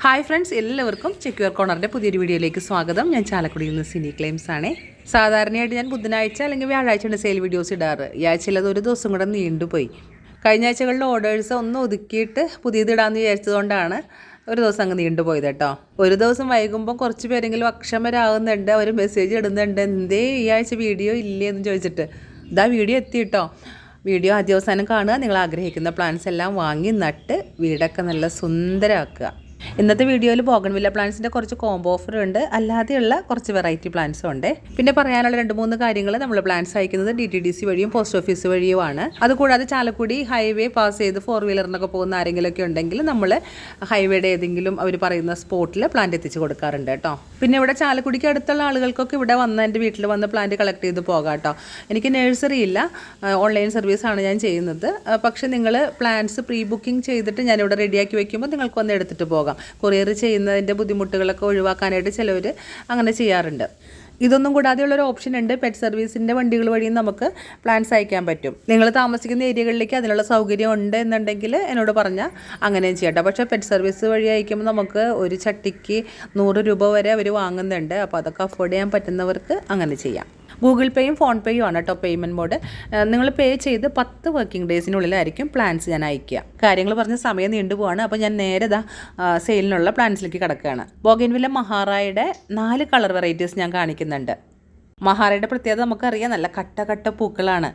Hi friends, എല്ലാവർക്കും ചെക്യൂർ കോർണറിൻ്റെ പുതിയൊരു വീഡിയോയിലേക്ക് സ്വാഗതം. ഞാൻ ചാലക്കുടിയിൽ നിന്ന് സിനി ക്ലെയിംസ് ആണ്. സാധാരണയായിട്ട് ഞാൻ ബുധനാഴ്ച അല്ലെങ്കിൽ വ്യാഴാഴ്ചയാണ് സെയിൽ വീഡിയോസ് ഇടാറ്. ഈ ആഴ്ചയിൽ അത് ഒരു ദിവസം കൂടെ നീണ്ടുപോയി. കഴിഞ്ഞ ആഴ്ചകളിലെ ഓർഡേഴ്സ് ഒന്ന് ഒതുക്കിയിട്ട് പുതിയത് ഇടാമെന്ന് വിചാരിച്ചതുകൊണ്ടാണ് ഒരു ദിവസം അങ്ങ് നീണ്ടുപോയത് കേട്ടോ. ഒരു ദിവസം വൈകുമ്പോൾ കുറച്ച് പേരെങ്കിലും അക്ഷമരാകുന്നുണ്ട്, അവർ മെസ്സേജ് ഇടുന്നുണ്ട്, എന്തേ ഈ ആഴ്ച വീഡിയോ ഇല്ലേ എന്ന് ചോദിച്ചിട്ട്. ഇതാ വീഡിയോ എത്തി കേട്ടോ. വീഡിയോ ആദ്യ അവസാനം കാണുക. നിങ്ങൾ ആഗ്രഹിക്കുന്ന പ്ലാന്റ്സ് എല്ലാം വാങ്ങി നട്ട് വീടൊക്കെ നല്ല സുന്ദരമാക്കുക. ഇന്നത്തെ വീഡിയോയിൽ ബോഗൺവില്ല പ്ലാന്റ്സിൻ്റെ കുറച്ച് കോംബോ ഓഫർ ഉണ്ട്, അല്ലാതെയുള്ള കുറച്ച് വെറൈറ്റി പ്ലാന്റ്സും ഉണ്ട്. പിന്നെ പറയാനുള്ള 2-3 കാര്യങ്ങൾ, നമ്മൾ പ്ലാന്റ്സ് അയക്കുന്നത് DTDC വഴിയും പോസ്റ്റ് ഓഫീസ് വഴിയുമാണ്. അതുകൂടാതെ ചാലക്കുടി ഹൈവേ പാസ് ചെയ്ത് 4 വീലറിനൊക്കെ പോകുന്ന ആരെങ്കിലുമൊക്കെ ഉണ്ടെങ്കിൽ നമ്മൾ ഹൈവേയുടെ ഏതെങ്കിലും അവർ പറയുന്ന സ്പോട്ടിൽ പ്ലാന്റ് എത്തിച്ച് കൊടുക്കാറുണ്ട് കേട്ടോ. പിന്നെ ഇവിടെ ചാലക്കുടിക്ക് അടുത്തുള്ള ആളുകൾക്കൊക്കെ ഇവിടെ വന്ന് എൻ്റെ വീട്ടിൽ വന്ന് പ്ലാന്റ് കളക്ട് ചെയ്ത് പോകാം കേട്ടോ. എനിക്ക് നഴ്സറി ഇല്ല, ഓൺലൈൻ സർവീസാണ് ഞാൻ ചെയ്യുന്നത്. പക്ഷേ നിങ്ങൾ പ്ലാന്റ്സ് പ്രീ ബുക്കിംഗ് ചെയ്തിട്ട് ഞാനിവിടെ റെഡിയാക്കി വയ്ക്കുമ്പോൾ നിങ്ങൾക്ക് വന്ന് എടുത്തിട്ട് പോകാം. കൊറിയർ ചെയ്യുന്നതിൻ്റെ ബുദ്ധിമുട്ടുകളൊക്കെ ഒഴിവാക്കാനായിട്ട് ചിലവർ അങ്ങനെ ചെയ്യാറുണ്ട്. ഇതൊന്നും കൂടാതെയുള്ളൊരു ഓപ്ഷൻ ഉണ്ട്. പെറ്റ് സർവീസിൻ്റെ വണ്ടികൾ വഴിയും നമുക്ക് പ്ലാന്റ്സ് അയക്കാൻ പറ്റും. നിങ്ങൾ താമസിക്കുന്ന ഏരിയകളിലേക്ക് അതിനുള്ള സൗകര്യം ഉണ്ട് എന്നുണ്ടെങ്കിൽ എന്നോട് പറഞ്ഞാൽ അങ്ങനെയും ചെയ്യട്ടെ. പക്ഷേ പെറ്റ് സർവീസ് വഴി അയക്കുമ്പോൾ നമുക്ക് ഒരു ചട്ടിക്ക് 100 രൂപ വരെ അവർ വാങ്ങുന്നുണ്ട്. അപ്പോൾ അതൊക്കെ അഫോർഡ് ചെയ്യാൻ പറ്റുന്നവർക്ക് അങ്ങനെ ചെയ്യാം. ഗൂഗിൾ പേയും ഫോൺ പേയും ആണ് കേട്ടോ പേയ്മെൻറ്റ് മോഡ്. നിങ്ങൾ പേ ചെയ്ത് 10 വർക്കിംഗ് ഡേയ്സിനുള്ളിലായിരിക്കും പ്ലാൻസ് ഞാൻ അയക്കുക. കാര്യങ്ങൾ പറഞ്ഞ് സമയം നീണ്ടുപോവാണ്. അപ്പോൾ ഞാൻ നേരെ സെയിലിനുള്ള പ്ലാൻസിലേക്ക് കിടക്കുകയാണ്. ബോഗൺവില്ല മഹാറായുടെ 4 കളർ വെറൈറ്റീസ് ഞാൻ കാണിക്കുന്നുണ്ട്. മഹാറയുടെ പ്രത്യേകത നമുക്കറിയാം, നല്ല കട്ട പൂക്കളാണ്.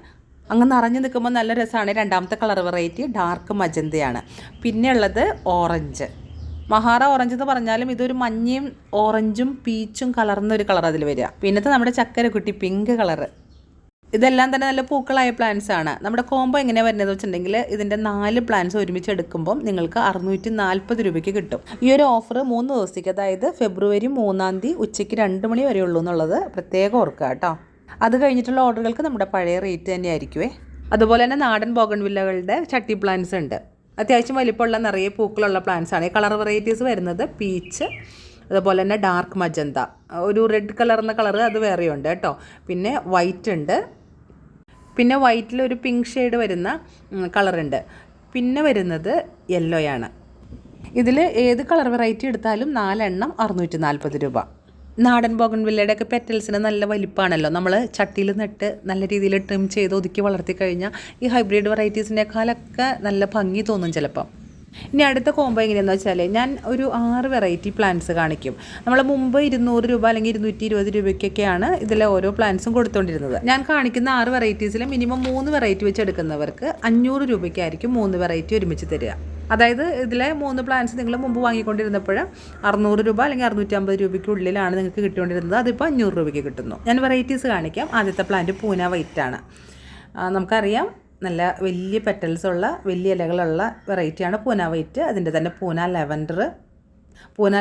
അങ്ങ് നിറഞ്ഞു നിൽക്കുമ്പോൾ നല്ല രസമാണ്. രണ്ടാമത്തെ കളർ വെറൈറ്റി ഡാർക്ക് മജന്തയാണ്. പിന്നെ ഉള്ളത് ഓറഞ്ച്. മഹാറ ഓറഞ്ച് എന്ന് പറഞ്ഞാലും ഇതൊരു മഞ്ഞയും ഓറഞ്ചും പീച്ചും കലർന്ന ഒരു കളർ അതിൽ വരിക. പിന്നത്തെ നമ്മുടെ ചക്കരക്കുട്ടി പിങ്ക് കളറ്. ഇതെല്ലാം തന്നെ നല്ല പൂക്കളായ പ്ലാന്റ്സ് ആണ്. നമ്മുടെ കോംബോ എങ്ങനെയാണ് വരുന്നത് വെച്ചിട്ടുണ്ടെങ്കിൽ ഇതിൻ്റെ 4 പ്ലാന്റ്സ് ഒരുമിച്ച് എടുക്കുമ്പം നിങ്ങൾക്ക് 640 രൂപയ്ക്ക് കിട്ടും. ഈ ഒരു ഓഫർ 3 ദിവസത്തേക്ക്, അതായത് ഫെബ്രുവരി 3-ാം തീയതി ഉച്ചയ്ക്ക് 2 മണി വരെ ഉള്ളൂ എന്നുള്ളത് പ്രത്യേകം ഓർക്കുക കേട്ടോ. അത് കഴിഞ്ഞിട്ടുള്ള ഓർഡറുകൾക്ക് നമ്മുടെ പഴയ റേറ്റ് തന്നെ ആയിരിക്കുമേ. അതുപോലെ തന്നെ നാടൻ ബോഗൺവില്ലകളുടെ ചട്ടി പ്ലാന്റ്സ് ഉണ്ട്. അത്യാവശ്യം വലിപ്പമുള്ള നിറയെ പൂക്കളുള്ള പ്ലാന്റ്സ് ആണ്. ഈ കളർ വെറൈറ്റീസ് വരുന്നത് പീച്ച്, അതുപോലെ തന്നെ ഡാർക്ക് മജന്ത, ഒരു റെഡ് കളർന്ന കളർ അത് വേറെയുണ്ട് കേട്ടോ. പിന്നെ വൈറ്റ് ഉണ്ട്, പിന്നെ വൈറ്റിൽ ഒരു പിങ്ക് ഷെയ്ഡ് വരുന്ന കളറുണ്ട്. പിന്നെ വരുന്നത് യെല്ലോയാണ്. ഇതിൽ ഏത് കളർ വെറൈറ്റി എടുത്താലും 4 എണ്ണം 640 രൂപ. നാടൻ ബോഗൺവില്ലയുടെ ഒക്കെ പെറ്റൽസിന് നല്ല വലിപ്പമാണല്ലോ. നമ്മൾ ചട്ടിയിൽ നട്ട് നല്ല രീതിയിൽ ട്രിം ചെയ്ത് ഒതുക്കി വളർത്തി കഴിഞ്ഞാൽ ഈ ഹൈബ്രിഡ് വെറൈറ്റീസിനേക്കാളൊക്കെ നല്ല ഭംഗി തോന്നും ചിലപ്പം. ഇനി അടുത്ത കോംബോ എങ്ങനെയാണെന്ന് വെച്ചാൽ ഞാൻ ഒരു 6 വെറൈറ്റി പ്ലാന്റ്സ് കാണിക്കും. നമ്മൾ മുമ്പ് 200 രൂപ അല്ലെങ്കിൽ 220 രൂപയ്ക്കൊക്കെയാണ് ഇതിലെ ഓരോ പ്ലാന്റ്സും കൊടുത്തുകൊണ്ടിരുന്നത്. ഞാൻ കാണിക്കുന്ന 6 വെറൈറ്റീസിൽ മിനിമം 3 വെറൈറ്റി വെച്ച് എടുക്കുന്നവർക്ക് 500 രൂപയ്ക്കായിരിക്കും 3 വെറൈറ്റി ഒരുമിച്ച് തരിക. അതായത് ഇതിലെ 3 പ്ലാന്റ്സ് നിങ്ങൾ മുമ്പ് വാങ്ങിക്കൊണ്ടിരുന്നപ്പോൾ 600 രൂപ അല്ലെങ്കിൽ 650 രൂപയ്ക്കുള്ളിലാണ് നിങ്ങൾക്ക് കിട്ടിക്കൊണ്ടിരുന്നത്. അതിപ്പോൾ 500 രൂപയ്ക്ക് കിട്ടുന്നു. ഞാൻ വെറൈറ്റീസ് കാണിക്കാം. ആദ്യത്തെ പ്ലാന്റ് പൂന വൈറ്റ് ആണ്. നമുക്കറിയാം, നല്ല വലിയ പെറ്റൽസുള്ള വലിയ ഇലകളുള്ള വെറൈറ്റിയാണ് പൂന വൈറ്റ്. അതിൻ്റെ തന്നെ പൂന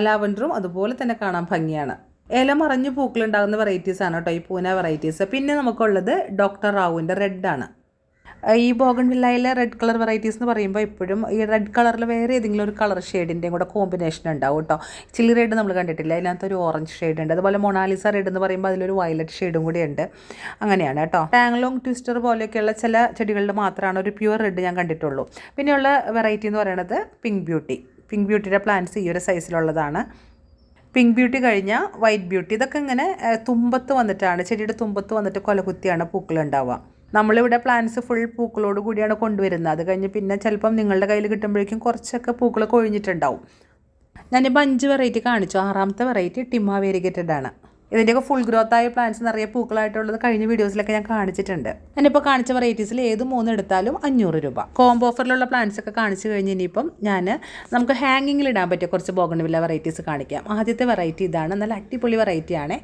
ലാവൻഡറും അതുപോലെ തന്നെ കാണാൻ ഭംഗിയാണ്. ഇല മറഞ്ഞു പൂക്കളുണ്ടാകുന്ന വെറൈറ്റീസാണ് കേട്ടോ ഈ പൂന വെറൈറ്റീസ്. പിന്നെ നമുക്കുള്ളത് ഡോക്ടർ റാവുവിൻ്റെ റെഡാണ്. ഈ ബോഗൺവില്ലയിലെ റെഡ് കളർ വെറൈറ്റീസ് എന്ന് പറയുമ്പോൾ എപ്പോഴും ഈ റെഡ് കളറിൽ വേറെ ഏതെങ്കിലും ഒരു കളർ ഷെയ്ഡിൻ്റെയും കൂടെ കോമ്പിനേഷൻ ഉണ്ടാവും കേട്ടോ. ചില്ലി റെഡ് നമ്മൾ കണ്ടിട്ടില്ല, അതിനകത്തൊരു ഓറഞ്ച് ഷെയ്ഡ് ഉണ്ട്. അതുപോലെ മൊണാലിസ റെഡ് എന്ന് പറയുമ്പോൾ അതിലൊരു വയലറ്റ് ഷെയ്ഡും കൂടി ഉണ്ട്. അങ്ങനെയാണ് കേട്ടോ. ടാങ്ലോങ് ട്വിസ്റ്റർ പോലെയൊക്കെയുള്ള ചില ചെടികളിൽ മാത്രമാണ് ഒരു പ്യുവർ റെഡ് ഞാൻ കണ്ടിട്ടുള്ളൂ. പിന്നെയുള്ള വെറൈറ്റി എന്ന് പറയുന്നത് പിങ്ക് ബ്യൂട്ടിയുടെ പ്ലാന്റ്സ് ഈ ഒരു സൈസിലുള്ളതാണ്. പിങ്ക് ബ്യൂട്ടി കഴിഞ്ഞാൽ വൈറ്റ് ബ്യൂട്ടി. ഇതൊക്കെ ഇങ്ങനെ തുമ്പത്ത് വന്നിട്ടാണ്, ചെടിയുടെ തുമ്പത്ത് വന്നിട്ട് കൊലകുത്തിയാണ് പൂക്കളുണ്ടാവുക. നമ്മളിവിടെ പ്ലാന്റ്സ് ഫുൾ പൂക്കളോട് കൂടിയാണ് കൊണ്ടുവരുന്നത്. അത് കഴിഞ്ഞ് പിന്നെ ചിലപ്പം നിങ്ങളുടെ കയ്യിൽ കിട്ടുമ്പോഴേക്കും കുറച്ചൊക്കെ പൂക്കൾ കൊഴിഞ്ഞിട്ടുണ്ടാവും. ഞാനിപ്പോൾ 5 വെറൈറ്റി കാണിച്ചു. 6ാമത്തെ വെറൈറ്റി ടിമ വേരിഗേറ്റഡ് ആണ്. ഇതിൻ്റെയൊക്കെ ഫുൾ ഗ്രോത്ത് ആയ പ്ലാന്റ്സ് നിറയെ പൂക്കളായിട്ടുള്ളത് കഴിഞ്ഞ വീഡിയോസിലൊക്കെ ഞാൻ കാണിച്ചിട്ടുണ്ട്. ഞാനിപ്പോൾ കാണിച്ച വെറൈറ്റീസിൽ ഏത് 3 എടുത്താലും 500 രൂപ. കോംബോ ഓഫറിലുള്ള പ്ലാന്റ്സ് ഒക്കെ കാണിച്ചു കഴിഞ്ഞ് ഇനിയിപ്പം നമുക്ക് ഹാങ്ങിങ്ങിൽ ഇടാൻ പറ്റിയ കുറച്ച് ബോഗൺവില്ല വെറൈറ്റീസ് കാണിക്കാം. ആദ്യത്തെ വെറൈറ്റി ഇതാണ്. നല്ല അടിപൊളി വെറൈറ്റിയാണ്.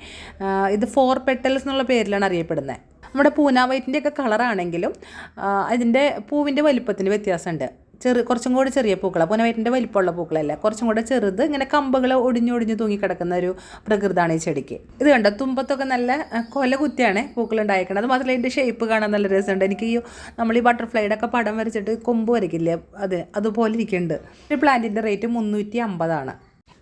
ഇത് 4 പെറ്റൽസ് എന്നുള്ള പേരിലാണ് അറിയപ്പെടുന്നത്. നമ്മുടെ പൂന വൈറ്റിൻ്റെ ഒക്കെ കളറാണെങ്കിലും അതിൻ്റെ പൂവിൻ്റെ വലിപ്പത്തിന് വ്യത്യാസമുണ്ട്. കുറച്ചും കൂടി ചെറിയ പൂക്കളാണ്. പൂന വൈറ്റിൻ്റെ വലിപ്പമുള്ള പൂക്കളല്ല, കുറച്ചും കൂടെ ചെറുത്. ഇങ്ങനെ കമ്പുകൾ ഒടിഞ്ഞു തൂങ്ങിക്കിടക്കുന്ന ഒരു പ്രകൃതമാണ് ഈ ചെടിക്ക്. ഇത് കണ്ടോ, തുമ്പത്തൊക്കെ നല്ല കൊല കുത്തിയാണ് പൂക്കളുണ്ടായിരിക്കുന്നത്. അത് മാത്രമല്ല ഇതിൻ്റെ ഷേപ്പ് കാണാൻ നല്ല രസമുണ്ട്. എനിക്ക് നമ്മൾ ഈ ബട്ടർഫ്ലൈയുടെ ഒക്കെ പടം വരച്ചിട്ട് കൊമ്പ് വരയ്ക്കില്ലേ, അതുപോലെ ഇരിക്കുന്നുണ്ട്. ഒരു പ്ലാന്റിൻ്റെ റേറ്റ് 350 ആണ്.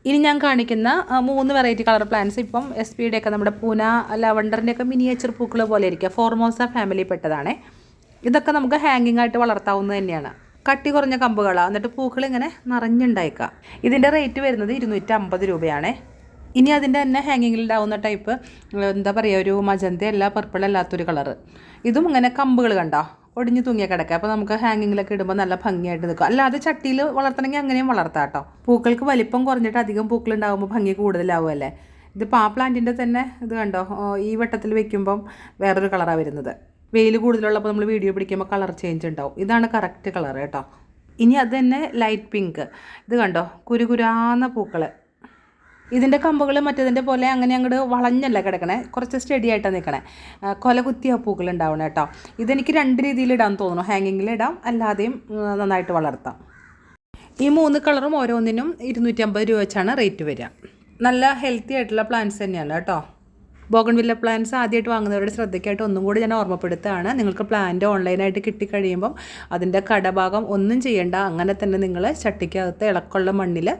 ഇനി ഞാൻ കാണിക്കുന്ന 3 വെറൈറ്റി കളർ പ്ലാന്റ്സ് ഇപ്പം SP ഒക്കെ നമ്മുടെ പൂന ലാവണ്ടറിൻ്റെ ഒക്കെ മിനിയേച്ചർ പൂക്കൾ പോലെ ഇരിക്കുക. ഫോർമോസ ഫാമിലി പെട്ടതാണ്. ഇതൊക്കെ നമുക്ക് ഹാങ്ങിങ് ആയിട്ട് വളർത്താവുന്നത് തന്നെയാണ്. കട്ടി കുറഞ്ഞ കമ്പുകളാണ്. എന്നിട്ട് പൂക്കൾ ഇങ്ങനെ നിറഞ്ഞുണ്ടായിക്കുക. ഇതിൻ്റെ റേറ്റ് വരുന്നത് 250 രൂപയാണേ. ഇനി അതിൻ്റെ തന്നെ ഹാങ്ങിങ്ങിൽ ഉണ്ടാവുന്ന ടൈപ്പ് എന്താ പറയുക, ഒരു മജന്ത അല്ല പർപ്പിൾ അല്ലാത്തൊരു കളറ്. ഇതും ഇങ്ങനെ കമ്പുകൾ കണ്ടോ ഒടിഞ്ഞു തൂങ്ങിയ കിടക്കുക. അപ്പോൾ നമുക്ക് ഹാങ്ങിങ്ങിലൊക്കെ ഇടുമ്പോൾ നല്ല ഭംഗിയായിട്ട് നിൽക്കും. അല്ലാതെ ചട്ടിയിൽ വളർത്തണമെങ്കിൽ അങ്ങനെയും വളർത്താം കേട്ടോ. പൂക്കൾക്ക് വലിപ്പം കുറഞ്ഞിട്ട് അധികം പൂക്കൾ ഉണ്ടാകുമ്പോൾ ഭംഗി കൂടുതലാവുമല്ലേ. ഇതിപ്പോൾ ആ പ്ലാന്റിൻ്റെ തന്നെ ഇത് കണ്ടോ, ഈ വട്ടത്തിൽ വെക്കുമ്പം വേറൊരു കളറാണ് വരുന്നത്. വെയിൽ കൂടുതലുള്ളപ്പോൾ നമ്മൾ വീഡിയോ പിടിക്കുമ്പോൾ കളർ ചേഞ്ച് ഉണ്ടാവും. ഇതാണ് കറക്റ്റ് കളർ കേട്ടോ. ഇനി അത് തന്നെ ലൈറ്റ് പിങ്ക്. ഇത് കണ്ടോ കുരുകുരാന്ന പൂക്കൾ. ഇതിൻ്റെ കമ്പുകൾ മറ്റേതിൻ്റെ പോലെ അങ്ങനെ അങ്ങോട്ട് വളഞ്ഞല്ല കിടക്കണേ, കുറച്ച് സ്റ്റഡി ആയിട്ടാണ് നിൽക്കണേ. കൊല കുത്തിയ പൂക്കൾ ഉണ്ടാവണം കേട്ടോ. ഇതെനിക്ക് 2 രീതിയിൽ ഇടാൻ തോന്നുന്നു. ഹാങ്ങിങ്ങിൽ ഇടാം, അല്ലാതെയും നന്നായിട്ട് വളർത്താം. ഈ 3 കളറും ഓരോന്നിനും 250 രൂപ വെച്ചാണ് റേറ്റ് വരിക. നല്ല ഹെൽത്തി ആയിട്ടുള്ള പ്ലാന്റ്സ് തന്നെയാണ് കേട്ടോ. ബോഗൺവില്ല പ്ലാന്റ്സ് ആദ്യമായിട്ട് വാങ്ങുന്നവരുടെ ശ്രദ്ധയ്ക്കായിട്ട് ഒന്നും കൂടി ഞാൻ ഓർമ്മപ്പെടുത്തുകയാണ്. നിങ്ങൾക്ക് പ്ലാന്റ് ഓൺലൈനായിട്ട് കിട്ടിക്കഴിയുമ്പം അതിൻ്റെ കടഭാഗം ഒന്നും ചെയ്യേണ്ട, അങ്ങനെ തന്നെ നിങ്ങൾ ചട്ടിക്കകത്ത് ഇളക്കമുള്ള മണ്ണിൽ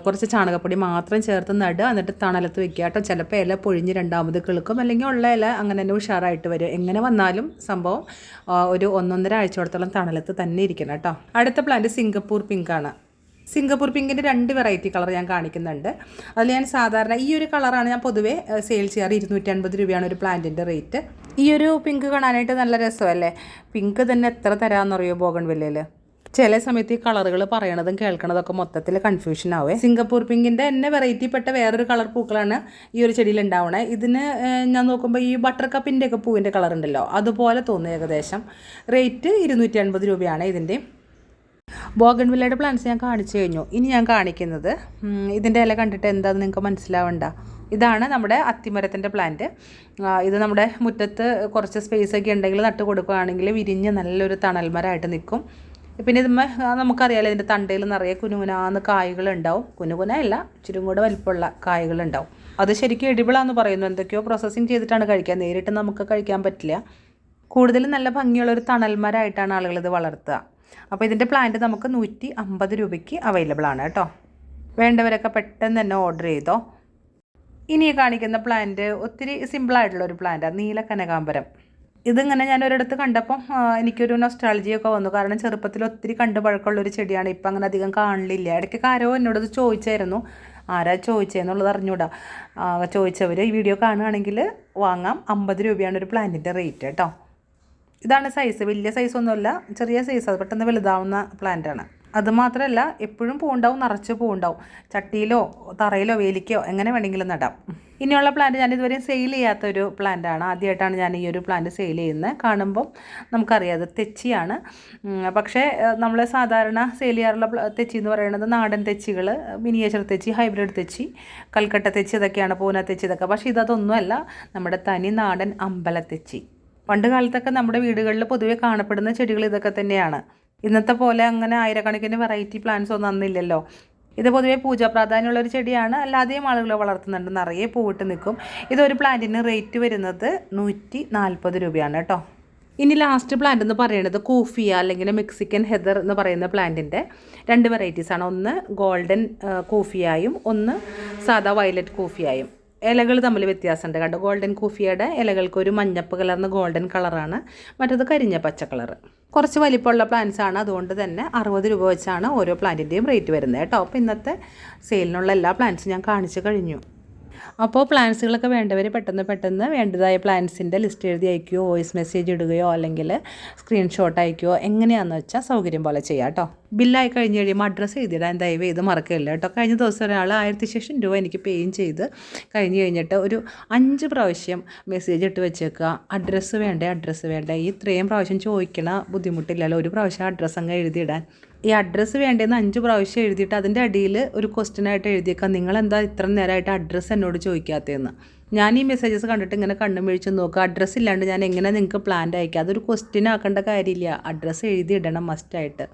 കുറച്ച് ചാണകപ്പൊടി മാത്രം ചേർത്ത് നടുക. എന്നിട്ട് തണലത്ത് വെക്കുക കേട്ടോ. ചിലപ്പോൾ ഇല പൊഴിഞ്ഞ് രണ്ടാമത് കിളുക്കും, അല്ലെങ്കിൽ ഉള്ള ഇല അങ്ങനെ തന്നെ ഉഷാറായിട്ട് വരും. എങ്ങനെ വന്നാലും സംഭവം ഒരു 1-1.5 ആഴ്ചയോളത്തോളം തണലത്ത് തന്നെ ഇരിക്കണം കേട്ടോ. അടുത്ത പ്ലാന്റ് സിംഗപ്പൂർ പിങ്കാണ്. സിംഗപ്പൂർ പിങ്കിൻ്റെ 2 വെറൈറ്റി കളർ ഞാൻ കാണിക്കുന്നുണ്ട്. അതിൽ ഞാൻ സാധാരണ ഈ ഒരു കളറാണ് ഞാൻ പൊതുവേ സെയിൽ ചെയ്യാറ്. 250 രൂപയാണ് ഒരു പ്ലാന്റിൻ്റെ റേറ്റ്. ഈ ഒരു പിങ്ക് കാണാനായിട്ട് നല്ല രസമല്ലേ. പിങ്ക് തന്നെ എത്ര തരാമെന്നറിയോ ബോഗൺവില്ലയിൽ. ചില സമയത്ത് ഈ കളറുകൾ പറയണതും കേൾക്കണതൊക്കെ മൊത്തത്തിൽ കൺഫ്യൂഷൻ ആവേ. സിംഗപ്പൂർ പിങ്കിൻ്റെ തന്നെ വെറൈറ്റിപ്പെട്ട വേറൊരു കളർ പൂക്കളാണ് ഈ ഒരു ചെടിയിൽ ഉണ്ടാവണേ. ഇതിന് ഞാൻ നോക്കുമ്പോൾ ഈ ബട്ടർ കപ്പിൻ്റെ ഒക്കെ പൂവിൻ്റെ കളർ ഉണ്ടല്ലോ, അതുപോലെ തോന്നുന്നു ഏകദേശം. റേറ്റ് 250 രൂപയാണ് ഇതിൻ്റെ. ബോഗൺവില്ലയുടെ പ്ലാന്റ്സ് ഞാൻ കാണിച്ചു കഴിഞ്ഞു. ഇനി ഞാൻ കാണിക്കുന്നത് ഇതിൻ്റെ ഇല കണ്ടിട്ട് എന്താണെന്ന് നിങ്ങൾക്ക് മനസ്സിലാവണ്ട. ഇതാണ് നമ്മുടെ അത്തിമരത്തിൻ്റെ പ്ലാന്റ്. ഇത് നമ്മുടെ മുറ്റത്ത് കുറച്ച് സ്പേസൊക്കെ ഉണ്ടെങ്കിൽ നട്ട് കൊടുക്കുകയാണെങ്കിൽ വിരിഞ്ഞ് നല്ലൊരു തണൽമരമായിട്ട് നിൽക്കും. പിന്നെ ഇത് നമുക്കറിയാമല്ലോ, ഇതിൻ്റെ തണ്ടയിൽ നിറയെ കുനുകുനാന്ന് കായ്കളുണ്ടാവും. കുനുകുനയല്ല, ഇച്ചിരി കൂടെ വലിപ്പമുള്ള കായ്കളുണ്ടാവും. അത് ശരിക്കും എഡിബിളാന്ന് പറയുന്നു. എന്തൊക്കെയോ പ്രോസസ്സിങ് ചെയ്തിട്ടാണ് കഴിക്കുക, നേരിട്ട് നമുക്ക് കഴിക്കാൻ പറ്റില്ല. കൂടുതലും നല്ല ഭംഗിയുള്ളൊരു തണൽമരമായിട്ടാണ് ആളുകൾ ഇത് വളർത്തുക. അപ്പോൾ ഇതിൻ്റെ പ്ലാന്റ് നമുക്ക് 150 രൂപയ്ക്ക് അവൈലബിൾ ആണ് കേട്ടോ. വേണ്ടവരൊക്കെ പെട്ടെന്ന് തന്നെ ഓർഡർ ചെയ്തോ. ഇനി കാണിക്കുന്ന പ്ലാന്റ് ഒത്തിരി സിമ്പിളായിട്ടുള്ളൊരു പ്ലാന്റാണ്, നീല കനകാംബരം. ഇതിങ്ങനെ ഞാൻ ഒരിടത്ത് കണ്ടപ്പം എനിക്കൊരു നൊസ്റ്റാൾജിയൊക്കെ വന്നു. കാരണം ചെറുപ്പത്തിൽ ഒത്തിരി കണ്ട് പഴക്കമുള്ളൊരു ചെടിയാണ്. ഇപ്പം അങ്ങനെ അധികം കാണില്ല. ഇടയ്ക്ക് ആരോ എന്നോടത് ചോദിച്ചായിരുന്നു. ആരാ ചോദിച്ചതെന്നുള്ളത് അറിഞ്ഞൂടാ. ചോദിച്ചവർ ഈ വീഡിയോ കാണുകയാണെങ്കിൽ വാങ്ങാം. 50 രൂപയാണ് ഒരു പ്ലാന്റിൻ്റെ റേറ്റ് കേട്ടോ. ഇതാണ് സൈസ്. വലിയ സൈസൊന്നുമല്ല, ചെറിയ സൈസ്. അത് പെട്ടെന്ന് വലുതാവുന്ന പ്ലാന്റാണ്. അതുമാത്രമല്ല എപ്പോഴും പൂവുണ്ടാവും, നിറച്ച് പൂവുണ്ടാവും. ചട്ടിയിലോ തറയിലോ വേലിക്കോ എങ്ങനെ വേണമെങ്കിലും നടാം. ഇനിയുള്ള പ്ലാന്റ് ഞാൻ ഇതുവരെ സെയിൽ ചെയ്യാത്തൊരു പ്ലാന്റാണ്. ആദ്യമായിട്ടാണ് ഞാൻ ഈ ഒരു പ്ലാന്റ് സെയിൽ ചെയ്യുന്നത്. കാണുമ്പം നമുക്കറിയാം അത് തെച്ചിയാണ്. പക്ഷേ നമ്മൾ സാധാരണ സെയിൽ ചെയ്യാറുള്ള തെച്ചി എന്ന് പറയുന്നത് നാടൻ തെച്ചികൾ, മിനിയേച്ചർ തെച്ചി, ഹൈബ്രിഡ് തെച്ചി, കൽക്കട്ട തെച്ചി, ഇതൊക്കെയാണ്, പൂന തെച്ചി ഇതൊക്കെ. പക്ഷേ ഇതൊന്നുമല്ല, നമ്മുടെ തനി നാടൻ അമ്പലത്തെച്ചി. പണ്ട് കാലത്തൊക്കെ നമ്മുടെ വീടുകളിൽ പൊതുവെ കാണപ്പെടുന്ന ചെടികൾ ഇതൊക്കെ തന്നെയാണ്. ഇന്നത്തെ പോലെ അങ്ങനെ ആയിരക്കണക്കിന് വെറൈറ്റി പ്ലാന്റ്സ് ഒന്നും അന്നില്ലല്ലോ. ഇത് പൊതുവെ പൂജാ പ്രാധാന്യമുള്ളൊരു ചെടിയാണ്. അല്ലാതെയും ആളുകൾ വളർത്തുന്നുണ്ട്, നിറയെ പൂവിട്ട് നിൽക്കും. ഇതൊരു പ്ലാന്റിന് റേറ്റ് വരുന്നത് 140 രൂപയാണ് കേട്ടോ. ഇനി ലാസ്റ്റ് പ്ലാന്റ് എന്ന് പറയുന്നത് കൂഫിയ അല്ലെങ്കിൽ മെക്സിക്കൻ ഹെദർ എന്ന് പറയുന്ന പ്ലാന്റിൻ്റെ 2 വെറൈറ്റീസാണ്. ഒന്ന് ഗോൾഡൻ കൂഫിയായും ഒന്ന് സാധാ വയലറ്റ് കൂഫിയായും. ഇലകൾ തമ്മിൽ വ്യത്യാസമുണ്ട് കണ്ടോ. ഗോൾഡൻ കൂഫിയയുടെ ഇലകൾക്ക് ഒരു മഞ്ഞപ്പ് കലർന്ന ഗോൾഡൻ കളറാണ്, മറ്റത് കരിഞ്ഞ പച്ച കളറ്. കുറച്ച് വലിപ്പമുള്ള പ്ലാന്റ്സ് ആണ്. അതുകൊണ്ട് തന്നെ 60 രൂപ വെച്ചാണ് ഓരോ പ്ലാന്റിൻ്റെയും റേറ്റ് വരുന്നത് കേട്ടോ. അപ്പോൾ ഇന്നത്തെ സെയിലിനുള്ള എല്ലാ പ്ലാന്റ്സും ഞാൻ കാണിച്ചു കഴിഞ്ഞു. അപ്പോൾ പ്ലാന്റ്സുകളൊക്കെ വേണ്ടവർ പെട്ടെന്ന് വേണ്ടതായ പ്ലാന്റ്സിൻ്റെ ലിസ്റ്റ് എഴുതി അയക്കുകയോ വോയിസ് മെസ്സേജ് ഇടുകയോ അല്ലെങ്കിൽ സ്ക്രീൻഷോട്ട് അയക്കുകയോ എങ്ങനെയാണെന്ന് വെച്ചാൽ സൗകര്യം പോലെ ചെയ്യാം കേട്ടോ. ബില്ലായി കഴിഞ്ഞ് കഴിയുമ്പോൾ അഡ്രസ്സ് എഴുതിയിടാൻ ദയവ് ചെയ്ത് മറക്കില്ല കേട്ടോ. കഴിഞ്ഞ ദിവസം ഒരാൾ 1600 രൂപ എനിക്ക് പേയും ചെയ്ത് കഴിഞ്ഞിട്ട് ഒരു 5 പ്രാവശ്യം മെസ്സേജ് ഇട്ട് വെച്ചേക്കുക, അഡ്രസ്സ് വേണ്ടേ. ഈ ഇത്രയും പ്രാവശ്യം ചോദിക്കണ ബുദ്ധിമുട്ടില്ലല്ലോ, ഒരു പ്രാവശ്യം അഡ്രസ്സ് അങ്ങ് എഴുതിയിടാൻ. ഈ അഡ്രസ്സ് വേണ്ടതെന്ന് 5 പ്രാവശ്യം എഴുതിയിട്ട് അതിൻ്റെ അടിയിൽ ഒരു ക്വസ്റ്റ്യനായിട്ട് എഴുതിയേക്കാം, നിങ്ങളെന്താ ഇത്ര നേരമായിട്ട് അഡ്രസ്സ് എന്നോട് ചോദിക്കാത്തതെന്ന്. ഞാൻ ഈ മെസ്സേജസ് കണ്ടിട്ട് ഇങ്ങനെ കണ്ണും വീഴ്ച നോക്കുക, അഡ്രസ്സ് ഇല്ലാണ്ട് ഞാൻ എങ്ങനെ നിങ്ങൾക്ക് പ്ലാൻ അയക്കാം. അതൊരു ക്വസ്റ്റ്യൻ ആക്കേണ്ട കാര്യമില്ല, അഡ്രസ്സ് എഴുതിയിടണം മസ്റ്റായിട്ട്.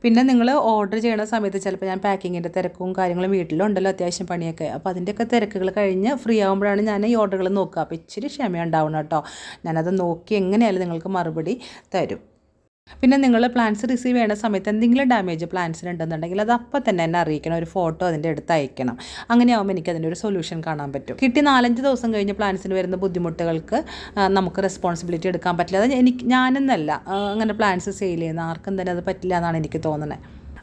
പിന്നെ നിങ്ങൾ ഓർഡർ ചെയ്യണ സമയത്ത് ചിലപ്പോൾ ഞാൻ പാക്കിങ്ങിൻ്റെ തിരക്കും കാര്യങ്ങളും വീട്ടിലുണ്ടല്ലോ അത്യാവശ്യം പണിയൊക്കെ. അപ്പോൾ അതിൻ്റെയൊക്കെ തിരക്കുകൾ കഴിഞ്ഞ് ഫ്രീ ആകുമ്പോഴാണ് ഞാൻ ഈ ഓർഡറുകൾ നോക്കുക. അപ്പോൾ ഇച്ചിരി ക്ഷമ ഉണ്ടാവണം കേട്ടോ. ഞാനത് നോക്കി എങ്ങനെയായാലും നിങ്ങൾക്ക് മറുപടി തരും. പിന്നെ നിങ്ങൾ പ്ലാൻസ് റിസീവ് ചെയ്യുന്ന സമയത്ത് എന്തെങ്കിലും ഡാമേജ് പ്ലാൻസിനുണ്ടെന്നുണ്ടെങ്കിൽ അത് അപ്പം തന്നെ എന്നെ അറിയിക്കണം, ഒരു ഫോട്ടോ അതിൻ്റെ അടുത്ത് അയക്കണം. അങ്ങനെയാകുമ്പോൾ എനിക്ക് അതിൻ്റെ ഒരു സൊല്യൂഷൻ കാണാൻ പറ്റും. കിട്ടി 4-5 ദിവസം കഴിഞ്ഞ് പ്ലാൻസിന് വരുന്ന ബുദ്ധിമുട്ടുകൾക്ക് നമുക്ക് റെസ്പോൺസിബിലിറ്റി എടുക്കാൻ പറ്റില്ല. അത് ഞാനെന്നല്ല, അങ്ങനെ പ്ലാൻസ് സെയിൽ ചെയ്യുന്ന ആർക്കും തന്നെ അത് പറ്റില്ല എന്നാണ് എനിക്ക് തോന്നുന്നത്.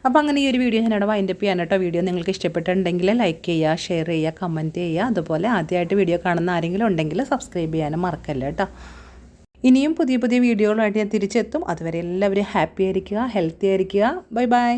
അപ്പോൾ അങ്ങനെ ഈ ഒരു വീഡിയോ ഞാനിവിടെ വൈൻഡപ്പ് ചെയ്യാൻ കേട്ടോ. വീഡിയോ നിങ്ങൾക്ക് ഇഷ്ടപ്പെട്ടിട്ടുണ്ടെങ്കിൽ ലൈക്ക് ചെയ്യുക, ഷെയർ ചെയ്യുക, കമൻറ്റ് ചെയ്യുക. അതുപോലെ ആദ്യമായിട്ട് വീഡിയോ കാണുന്ന ആരെങ്കിലും ഉണ്ടെങ്കിൽ സബ്സ്ക്രൈബ് ചെയ്യാനും മറക്കല്ല കേട്ടോ. ഇനിയും പുതിയ പുതിയ വീഡിയോകളായിട്ട് ഞാൻ തിരിച്ചെത്തും. അതുവരെ എല്ലാവരും ഹാപ്പി ആയിരിക്കുക, ഹെൽത്തി ആയിരിക്കുക. Bye bye.